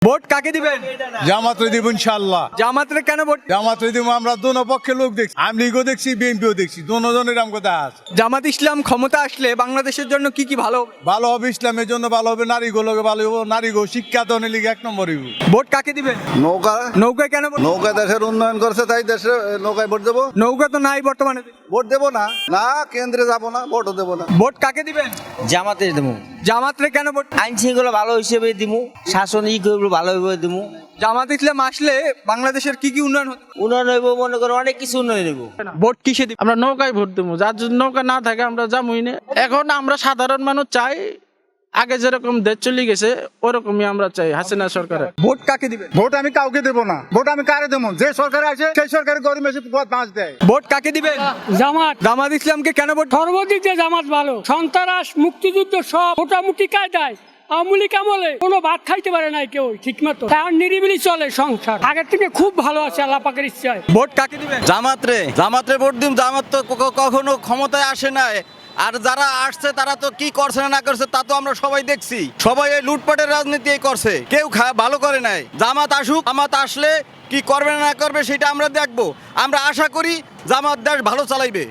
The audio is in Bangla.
ভোট কাকে দিবেন? জামাতে দিব ইনশাআল্লাহ। জামাতের কেন ভোট? জামাতে দিব, আমরা দোনো পক্ষে লোক দেখছি, আওয়ামী লীগও দেখছি, বিএনপিও দেখছি, দোনোজনের নাম কথা আছে। জামাত ইসলাম ক্ষমতা আসলে বাংলাদেশের জন্য কি কি ভালো? ভালো হবে, ইসলামের জন্য ভালো হবে, নারীগুলোকে ভালো হবে, নারীগো শিক্ষা তো লিগে এক নম্বর হইব। ভোট কাকে দিবেন? নৌকা নৌকায় কেন ভোট? নৌকা দেশের উন্নয়ন করছে, তাই দেশে নৌকায় ভোট দেবো। নৌকা তো নাই বর্তমানে। ভোট দেবো না, না কেন্দ্রে যাবো না, ভোটও দেবো না। ভোট কাকে দিবেন? জামাতে দেবো। জামাতের কেন ভোট? আইন শৃঙ্খলা ভালো হিসেবে দিমু, শাসন করবো ভালো হইব দিমু। জামাত ইসলাম আসলে বাংলাদেশের কি কি উন্নয়ন হতো? উন্নয়ন হইব, মনে করো অনেক কিছু উন্নয়ন হইব। ভোট কিসে দিবেন? আমরা নৌকায় ভোট দেবো, যার যদি নৌকা না থাকে আমরা যাবই না। এখন আমরা সাধারণ মানুষ চাই, আগে যেরকম দেশ চলে গেছে ওরকমই আমরা চাই হাসিনা সরকারের। ভোট কাকে দিবেন? ভোট আমি কাউকে দেবো না, ভোট আমি কারে দেবো? যে সরকার আছে সেই সরকারের গরিব বেশি পথ পাঁচ দেয়। ভোট কাকে দিবেন? জামাত জামাত ইসলামকে কেন ভোট? সর্বদিক দিয়ে জামাত ভালো। সন্ত্রাস মুক্তিযুদ্ধ সব মোটামুটি কায়দায়। আওয়ামী লীগ আমলে কোনো ভাত খাইতে পারে নাই কেউ ঠিক মতো, তার নিরিবিলি চলে সংসার। আগের থেকে খুব ভালো আছে আল্লাহ পাকের ইচ্ছায়। ভোট কাকে দিবেন? জামাতরে ভোট দিম। জামাত তো কখনো ক্ষমতায় আসে নাই, আর যারা আসছে তারা তো কি করছে না করছে তা তো আমরা সবাই দেখছি। সবাই এই লুটপাটের রাজনীতি করছে, কেউ ভালো করে নাই। জামাত আসুক, জামাত আসলে কি করবে না করবে সেটা আমরা দেখবো। আমরা আশা করি জামাত দেশ ভালো চালাইবে।